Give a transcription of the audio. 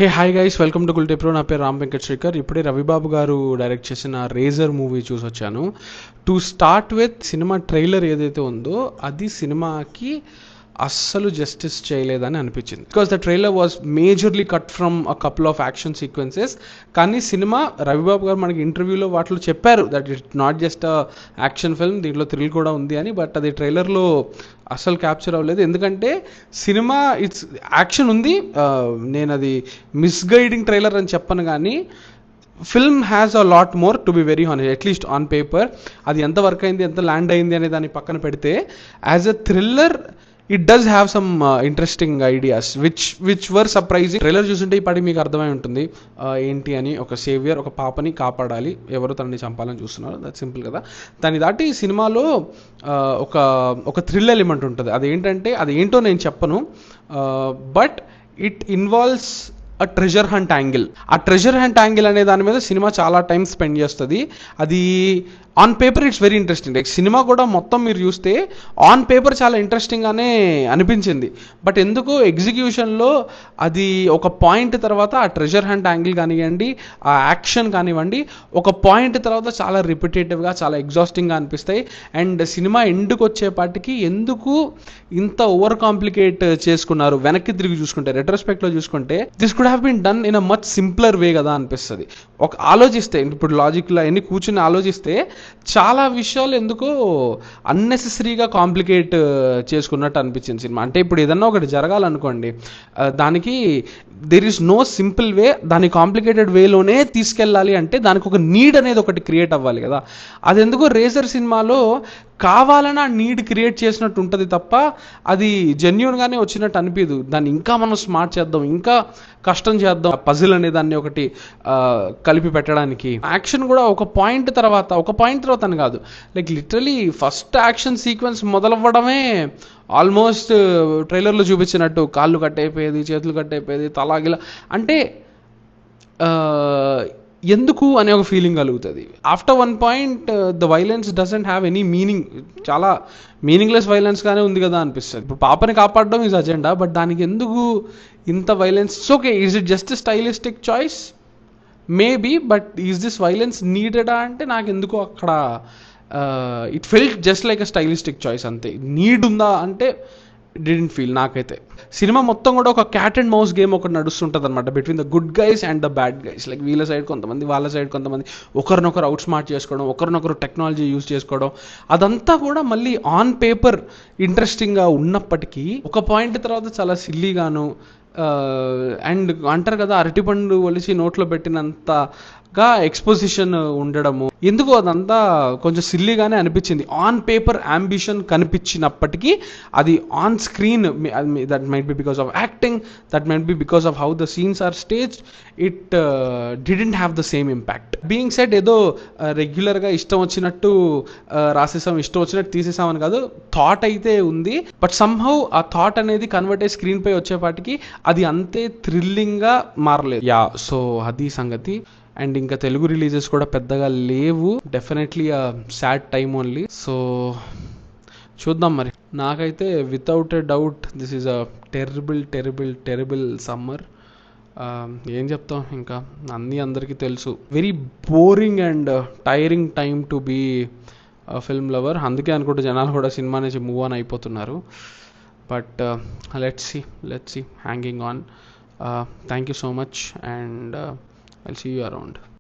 Hey hi guys, welcome to కుల్టే ప్రో. నా పేరు రామ్ వెంకట్ శ్రీకర్. ఇప్పుడే రవిబాబు గారు డైరెక్ట్ చేసిన రేజర్ మూవీ చూసి వచ్చాను. To start with, cinema trailer ఏదైతే ఉందో అది సినిమాకి అస్సలు జస్టిస్ చేయలేదని అనిపించింది. Because the trailer was majorly cut from a couple of action sequences. కానీ సినిమా, రవిబాబు గారు మనకి ఇంటర్వ్యూలో వాటిలో చెప్పారు that it not just a action film, దీంట్లో థ్రిల్ కూడా ఉంది అని. బట్ అది ట్రైలర్లో అస్సలు క్యాప్చర్ అవ్వలేదు. ఎందుకంటే సినిమా ఇట్స్ యాక్షన్ ఉంది, నేను అది మిస్గైడింగ్ ట్రైలర్ అని చెప్పను, కానీ film has a lot more to be very honest, at least on paper. అది ఎంత వర్క్ అయింది, ఎంత ల్యాండ్ అయింది అనే దాన్ని పక్కన పెడితే, as a thriller it does have some interesting ideas which were surprising. Trailer చూస్తుంటే ఇప్పటికి మీకు అర్థమై ఉంటుంది ఏంటి అని. ఒక సేవియర్ ఒక పాపని కాపాడాలి, ఎవరు తనని చంపాలని చూస్తున్నారు, దట్ సింపుల్ కదా. దాన్ని దాటి సినిమాలో ఒక ఒక థ్రిల్ ఎలిమెంట్ ఉంటుంది. అదేంటంటే అది ఏంటో నేను చెప్పను, but it involves a treasure hunt angle. ఆ ట్రెజర్ హంట్ యాంగిల్ అనే దాని మీద సినిమా చాలా టైం స్పెండ్ చేస్తుంది. అది on paper it's very interesting. Like cinema కూడా మొత్తం మీరు చూస్తే ఆన్ పేపర్ చాలా ఇంట్రెస్టింగ్గానే అనిపించింది. బట్ ఎందుకు ఎగ్జిక్యూషన్లో అది ఒక పాయింట్ తర్వాత ఆ ట్రెజర్ హంట్ యాంగిల్ కానివ్వండి, ఆ యాక్షన్ కానివ్వండి, ఒక పాయింట్ తర్వాత చాలా రిపిటేటివ్గా, చాలా ఎగ్జాస్టింగ్గా అనిపిస్తాయి. అండ్ సినిమా ఎండ్కి వచ్చేపాటికి ఎందుకు ఇంత ఓవర్ కాంప్లికేట్ చేసుకున్నారు, వెనక్కి తిరిగి చూసుకుంటే, రెట్రోస్పెక్ట్లో చూసుకుంటే this could have been done in a much simpler way కదా అనిపిస్తుంది. ఒక ఆలోచిస్తే, ఇప్పుడు లాజిక్లో ఎన్ని కూర్చుని ఆలోచిస్తే చాలా విషయాలు ఎందుకో అన్నెసెసరీగా కాంప్లికేట్ చేసుకున్నట్టు అనిపించింది సినిమా. అంటే ఇప్పుడు ఏదన్నా ఒకటి జరగాలనుకోండి, దానికి there is no simple way. దాని కాంప్లికేటెడ్ వేలోనే తీసుకెళ్ళాలి అంటే దానికి ఒక నీడ్ అనేది ఒకటి క్రియేట్ అవ్వాలి కదా. అది ఎందుకో రేజర్ సినిమాలో కావాలని ఆ నీడ్ క్రియేట్ చేసినట్టు ఉంటుంది తప్ప అది జెన్యూన్గానే వచ్చినట్టు అనిపించదు. దాన్ని ఇంకా మనం స్మార్ట్ చేద్దాం, ఇంకా కష్టం చేద్దాం, పజిల్ అనే దాన్ని ఒకటి కలిపి పెట్టడానికి. యాక్షన్ కూడా ఒక పాయింట్ తర్వాత అని కాదు, like literally first action sequence మొదలవ్వడమే ఆల్మోస్ట్ ట్రైలర్లో చూపించినట్టు కాళ్ళు కట్టయిపోయేది, చేతులు కట్టయిపోయేది, తలాగిలా. అంటే ఎందుకు అనే ఒక ఫీలింగ్ కలుగుతుంది. After one point the violence doesn't have any meaning. చాలా మీనింగ్లెస్ వైలెన్స్గానే ఉంది కదా అనిపిస్తుంది. ఇప్పుడు పాపని కాపాడడం ఈజ్ అజెండా, బట్ దానికి ఎందుకు ఇంత violence? Okay, is it just stylistic choice? Maybe, but is this violence నీడెడా అంటే నాకు ఎందుకు అక్కడ it felt just like a stylistic choice అంతే. నీడ్ ఉందా అంటే డిడెంట్ ఫీల్ నాకైతే. సినిమా మొత్తం కూడా ఒక క్యాట్ అండ్ మౌస్ గేమ్ ఒకటి నడుస్తుంటుంది అనమాట, between the good guys and the bad guys. Like వీళ్ళ సైడ్ కొంతమంది, వాళ్ళ సైడ్ కొంతమంది, ఒకరినొకరు అవుట్ స్మార్ట్ చేసుకోవడం, ఒకరినొకరు టెక్నాలజీ యూజ్ చేసుకోవడం, అదంతా కూడా మళ్ళీ ఆన్ పేపర్ ఇంట్రెస్టింగ్గా ఉన్నప్పటికీ ఒక పాయింట్ తర్వాత చాలా సిల్లీగాను, అండ్ అంటారు కదా అరటిపండు ఒలిచి నోట్లో పెట్టినంతగా ఎక్స్పోజిషన్ ఉండడము, ఎందుకు అదంతా కొంచెం సిల్లీగానే అనిపించింది. ఆన్ పేపర్ అంబిషన్ కనిపించినప్పటికీ అది on screen, that might be because of acting, that might be because of how the scenes are staged, it didn't have the same impact. Being said, ఏదో రెగ్యులర్గా ఇష్టం వచ్చినట్టు రాసేసాం, ఇష్టం వచ్చినట్టు తీసేసామని కాదు, థాట్ అయితే ఉంది. బట్ సమ్హౌ ఆ థాట్ అనేది కన్వర్ట్ అయ్యి స్క్రీన్ పై వచ్చేపాటికి అది అంతే థ్రిల్లింగ్గా మారలేదు. యా, సో అది సంగతి. అండ్ ఇంకా తెలుగు రిలీజెస్ కూడా పెద్దగా లేవు. డెఫినెట్లీ ఆ సాడ్ టైమ్ ఓన్లీ. సో చూద్దాం మరి. నాకైతే without a doubt this is a terrible summer. ఏం చెప్తాం, ఇంకా అన్నీ అందరికీ తెలుసు. Very boring and tiring time to be film lover. అందుకే అనుకుంటే జనాలు కూడా సినిమా నుంచి మూవ్ ఆన్ అయిపోతున్నారు. But let's see hanging on. Thank you so much, and I'll see you around.